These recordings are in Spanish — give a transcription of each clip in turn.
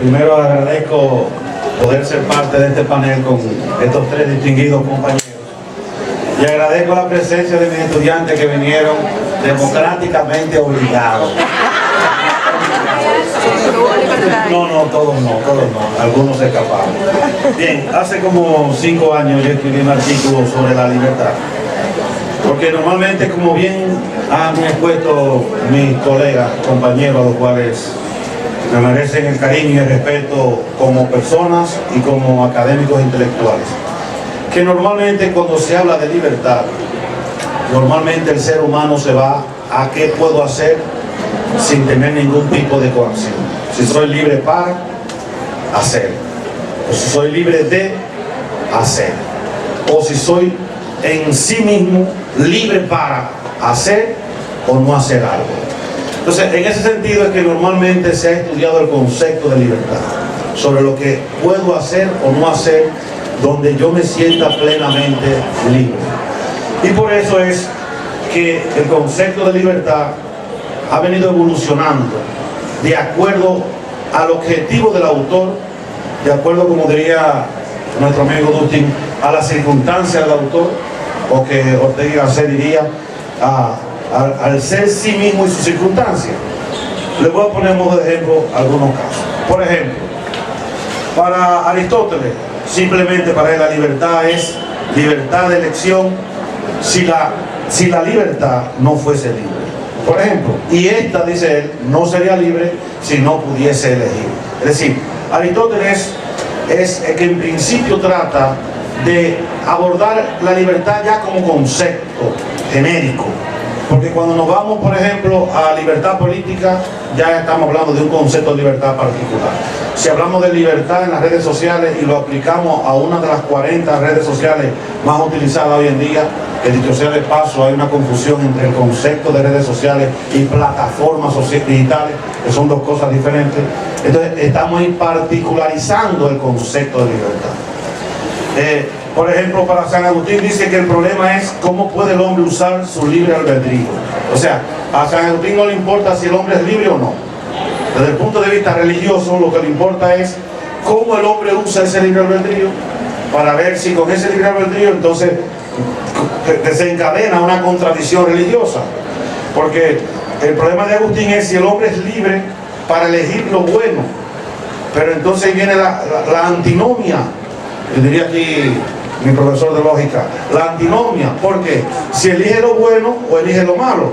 Primero agradezco poder ser parte de este panel con estos tres distinguidos compañeros. Y agradezco la presencia de mis estudiantes que vinieron democráticamente obligados. No, todos no, algunos se escaparon. Bien, hace como 5 años yo escribí un artículo sobre la libertad. Porque normalmente, como bien han expuesto mis colegas, compañeros, a los cuales me merecen el cariño y el respeto como personas y como académicos intelectuales, que normalmente cuando se habla de libertad, normalmente el ser humano se va a qué puedo hacer sin tener ningún tipo de coacción. Si soy libre para hacer, o si soy libre de hacer, o si soy en sí mismo libre para hacer o no hacer algo. Entonces, en ese sentido es que normalmente se ha estudiado el concepto de libertad, sobre lo que puedo hacer o no hacer, donde yo me sienta plenamente libre. Y por eso es que el concepto de libertad ha venido evolucionando de acuerdo al objetivo del autor, de acuerdo, como diría nuestro amigo Dustin, a las circunstancias del autor, o que Ortega y Gasset diría al ser sí mismo y sus circunstancias. Les voy a poner de ejemplo algunos casos. Por ejemplo, para Aristóteles, simplemente para él la libertad es libertad de elección si la libertad no fuese libre. Por ejemplo, y esta, dice él, no sería libre si no pudiese elegir. Es decir, Aristóteles es el que en principio trata de abordar la libertad ya como concepto genérico, porque cuando nos vamos, por ejemplo, a libertad política, ya estamos hablando de un concepto de libertad particular. Si hablamos de libertad en las redes sociales y lo aplicamos a una de las 40 redes sociales más utilizadas hoy en día, que dicho sea de paso, hay una confusión entre el concepto de redes sociales y plataformas digitales, que son dos cosas diferentes. Entonces estamos ahí particularizando el concepto de libertad. Por ejemplo, para San Agustín dice que el problema es cómo puede el hombre usar su libre albedrío. O sea, a San Agustín no le importa si el hombre es libre o no. Desde el punto de vista religioso, lo que le importa es cómo el hombre usa ese libre albedrío, para ver si con ese libre albedrío entonces desencadena una contradicción religiosa. Porque el problema de Agustín es si el hombre es libre para elegir lo bueno, pero entonces viene la antinomia. Yo diría aquí mi profesor de lógica, la antinomia, porque si elige lo bueno o elige lo malo,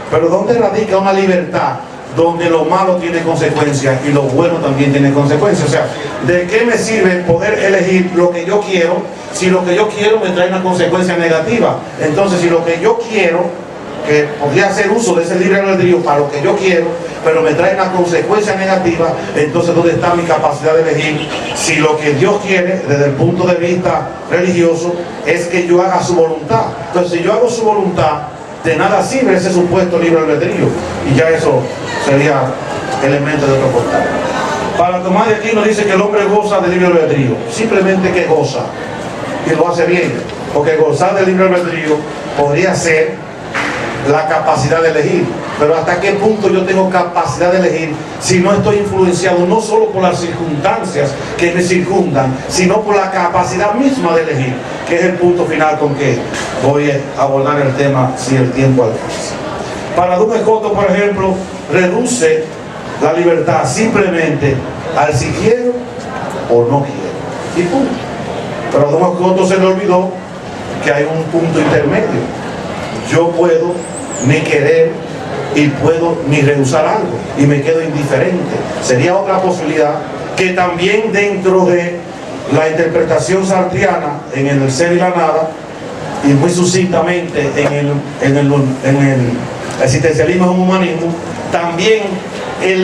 pero ¿dónde radica una libertad donde lo malo tiene consecuencias y lo bueno también tiene consecuencias? O sea, ¿de qué me sirve poder elegir lo que yo quiero si lo que yo quiero me trae una consecuencia negativa? Entonces, si lo que yo quiero, que podría hacer uso de ese libre albedrío para lo que yo quiero, pero me trae una consecuencia negativa, entonces ¿dónde está mi capacidad de elegir? Si lo que Dios quiere, desde el punto de vista religioso, es que yo haga su voluntad. Entonces, si yo hago su voluntad, de nada sirve ese supuesto libre albedrío, y ya eso sería elemento de otro portal. Para Tomás de Aquino dice que el hombre goza de libre albedrío, simplemente que goza, y lo hace bien, porque gozar de libre albedrío podría ser la capacidad de elegir, pero hasta qué punto yo tengo capacidad de elegir si no estoy influenciado no solo por las circunstancias que me circundan, sino por la capacidad misma de elegir, que es el punto final con que voy a abordar el tema si el tiempo alcanza. Para Dumas Scoto, por ejemplo, reduce la libertad simplemente al si quiero o no quiero, y punto. Pero a Dumas Scoto se le olvidó que hay un punto intermedio. Yo puedo ni querer y puedo ni rehusar algo y me quedo indiferente. Sería otra posibilidad que también dentro de la interpretación sartriana en el ser y la nada, y muy sucintamente en el existencialismo y el humanismo, también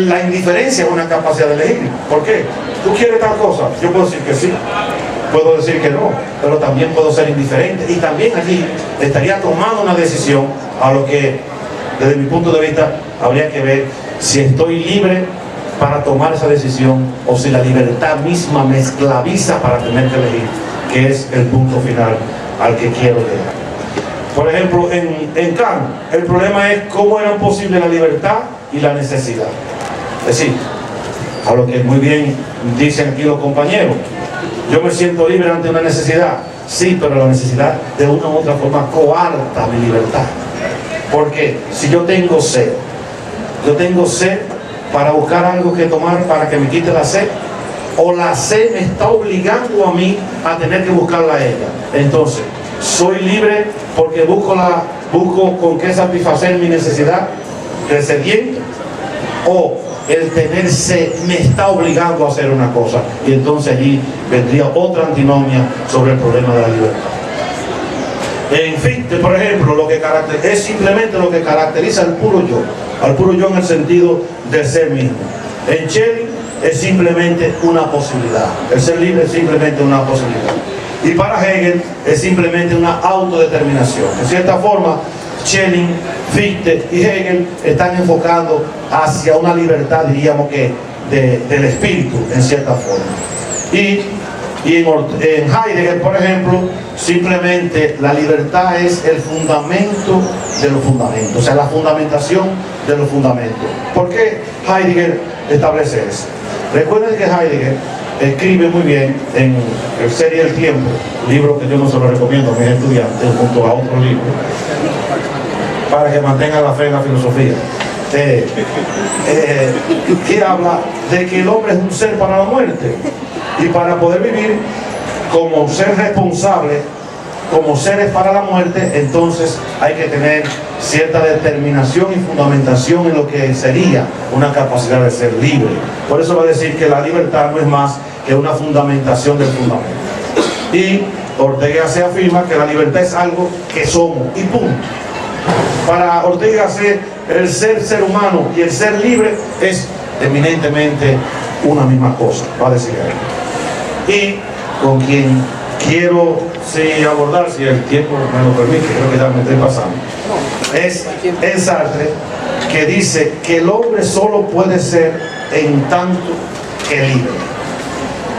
la indiferencia es una capacidad de elegir. ¿Por qué? ¿Tú quieres tal cosa? Yo puedo decir que sí, puedo decir que no, pero también puedo ser indiferente, y también allí estaría tomando una decisión, a lo que desde mi punto de vista habría que ver si estoy libre para tomar esa decisión o si la libertad misma me esclaviza para tener que elegir, que es el punto final al que quiero llegar. Por ejemplo, en Kant, el problema es cómo eran posibles la libertad y la necesidad. Es decir, a lo que muy bien dicen aquí los compañeros. Yo me siento libre ante una necesidad, sí, pero la necesidad de una u otra forma coarta mi libertad. Porque si yo tengo sed para buscar algo que tomar para que me quite la sed, o la sed me está obligando a mí a tener que buscarla a ella. Entonces, soy libre porque busco con qué satisfacer mi necesidad de sediento, o el tener sed me está obligando a hacer una cosa, y entonces allí vendría otra antinomia sobre el problema de la libertad. En Fichte, por ejemplo, es simplemente lo que caracteriza al puro yo en el sentido de ser mismo. En Schelling es simplemente una posibilidad, el ser libre es simplemente una posibilidad. Y para Hegel es simplemente una autodeterminación. En cierta forma, Schelling, Fichte y Hegel están enfocando hacia una libertad, diríamos que, del espíritu, en cierta forma. Y en Heidegger, por ejemplo, simplemente la libertad es el fundamento de los fundamentos, o sea, la fundamentación de los fundamentos. ¿Por qué Heidegger establece eso? Recuerden que Heidegger escribe muy bien en El Ser y el Tiempo, libro que yo no se lo recomiendo a mis estudiantes junto a otro libro, para que mantengan la fe en la filosofía, que habla de que el hombre es un ser para la muerte, y para poder vivir como ser responsable, como seres para la muerte, entonces hay que tener cierta determinación y fundamentación en lo que sería una capacidad de ser libre. Por eso va a decir que la libertad no es más que una fundamentación del fundamento. Y Ortega se afirma que la libertad es algo que somos, y punto. Para Ortega el ser humano y el ser libre es eminentemente una misma cosa, va a decir él. Y con quien quiero abordar, si el tiempo me lo permite, creo que ya me estoy pasando, es Sartre, que dice que el hombre solo puede ser en tanto que libre.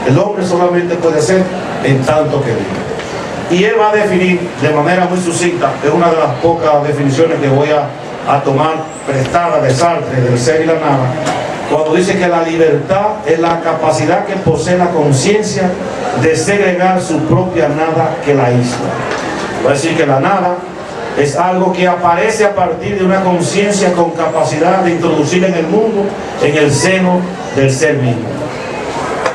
El hombre solamente puede ser en tanto que libre. Y él va a definir de manera muy sucinta, es una de las pocas definiciones que voy a tomar prestada de Sartre, del ser y la nada, cuando dice que la libertad es la capacidad que posee la conciencia de segregar su propia nada que la isla. Va a decir que la nada es algo que aparece a partir de una conciencia con capacidad de introducir en el mundo, en el seno del ser mismo.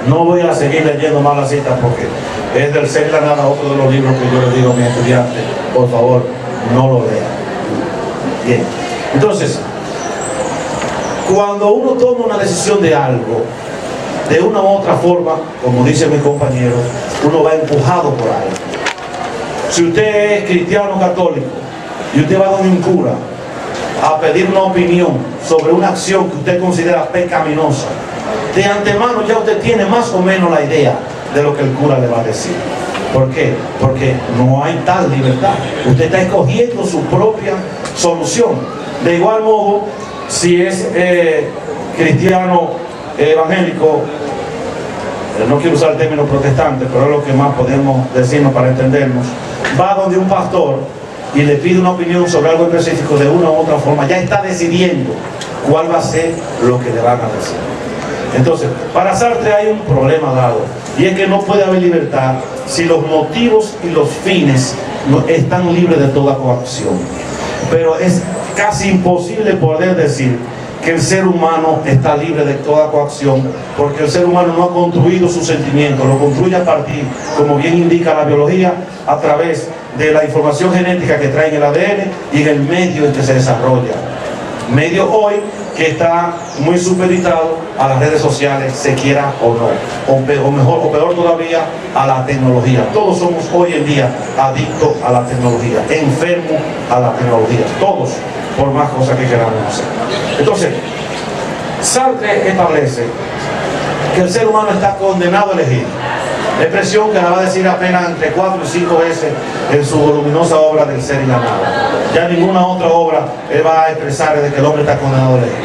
No voy a seguir leyendo más la cita porque es del Ser y la Nada, otro de los libros que yo les digo a mis estudiantes, por favor, no lo lean. Bien, entonces, cuando uno toma una decisión de algo, de una u otra forma, como dicen mis compañeros, uno va empujado por algo. Si usted es cristiano católico y usted va donde un cura a pedir una opinión sobre una acción que usted considera pecaminosa, de antemano ya usted tiene más o menos la idea de lo que el cura le va a decir. ¿Por qué? Porque no hay tal libertad. Usted está escogiendo su propia solución. De igual modo, si es cristiano evangélico, no quiero usar el término protestante, pero es lo que más podemos decirnos para entendernos, va donde un pastor y le pide una opinión sobre algo específico de una u otra forma, ya está decidiendo cuál va a ser lo que le van a decir. Entonces, para Sartre hay un problema dado, y es que no puede haber libertad si los motivos y los fines no están libres de toda coacción. Pero es casi imposible poder decir que el ser humano está libre de toda coacción, porque el ser humano no ha construido sus sentimientos, lo construye a partir, como bien indica la biología, a través de la información genética que trae en el ADN y en el medio en que se desarrolla. Medio hoy que está muy supeditado a las redes sociales, se quiera o no, o mejor o peor todavía, a la tecnología. Todos somos hoy en día adictos a la tecnología, enfermos a la tecnología, todos, por más cosas que queramos hacer. Entonces, Sartre establece que el ser humano está condenado a elegir, expresión que la va a decir apenas entre 4 y 5 veces en su voluminosa obra del Ser y la Nada. Ya ninguna otra obra él va a expresar de que el hombre está condenado a elegir.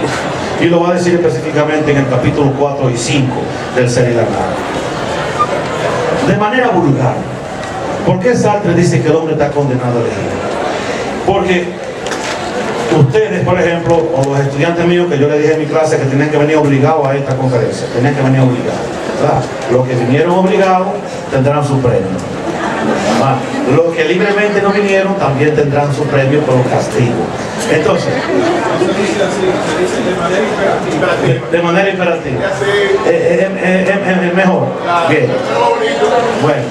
Y lo va a decir específicamente en el capítulo 4 y 5 del Ser y la Nada. De manera vulgar, ¿por qué Sartre dice que el hombre está condenado a elegir? Porque Ustedes, por ejemplo, o los estudiantes míos que yo les dije en mi clase que tenían que venir obligados a esta conferencia, tenían que venir obligados, ¿verdad? Los que vinieron obligados tendrán su premio. ¿Verdad? Los que libremente no vinieron también tendrán su premio por castigo. Entonces, de manera imperativa. Es mejor. Bien. Bueno,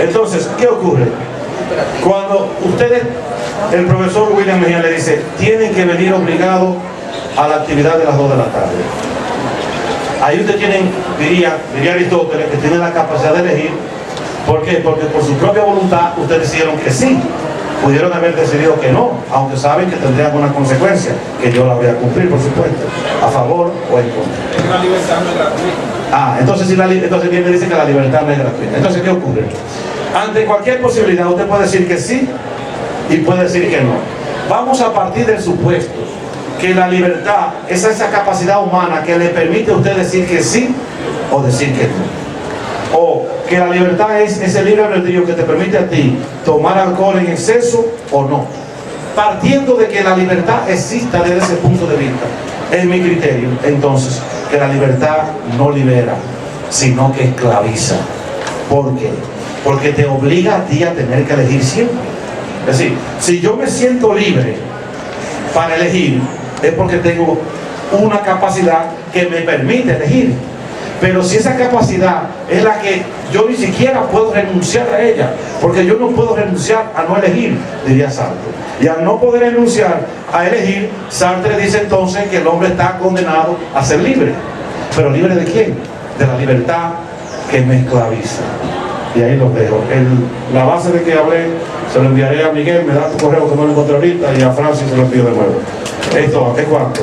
entonces, ¿qué ocurre? Cuando ustedes, el profesor William Mejía le dice, tienen que venir obligados a la actividad de las 2 de la tarde. Ahí ustedes tienen, diría Aristóteles, que tienen la capacidad de elegir. ¿Por qué? Porque por su propia voluntad ustedes decidieron que sí. Pudieron haber decidido que no, aunque saben que tendría alguna consecuencia, que yo la voy a cumplir, por supuesto, a favor o en contra. La libertad no es gratuita. Entonces bien me dice que la libertad no es gratuita. Entonces, ¿qué ocurre? Ante cualquier posibilidad usted puede decir que sí y puede decir que no. Vamos a partir del supuesto que la libertad es esa capacidad humana que le permite a usted decir que sí o decir que no. O que la libertad es ese libre albedrío que te permite a ti tomar alcohol en exceso o no. Partiendo de que la libertad exista desde ese punto de vista, es mi criterio, entonces, que la libertad no libera, sino que esclaviza. ¿Por qué? Porque te obliga a ti a tener que elegir siempre. Es decir, si yo me siento libre para elegir, es porque tengo una capacidad que me permite elegir. Pero si esa capacidad es la que yo ni siquiera puedo renunciar a ella, porque yo no puedo renunciar a no elegir, diría Sartre. Y al no poder renunciar a elegir, Sartre dice entonces que el hombre está condenado a ser libre. ¿Pero libre de quién? De la libertad que me esclaviza. Y ahí los dejo. La base de que hablé se lo enviaré a Miguel, me da tu correo que no lo encontré ahorita, y a Francis se lo envío de nuevo. Esto es cuanto.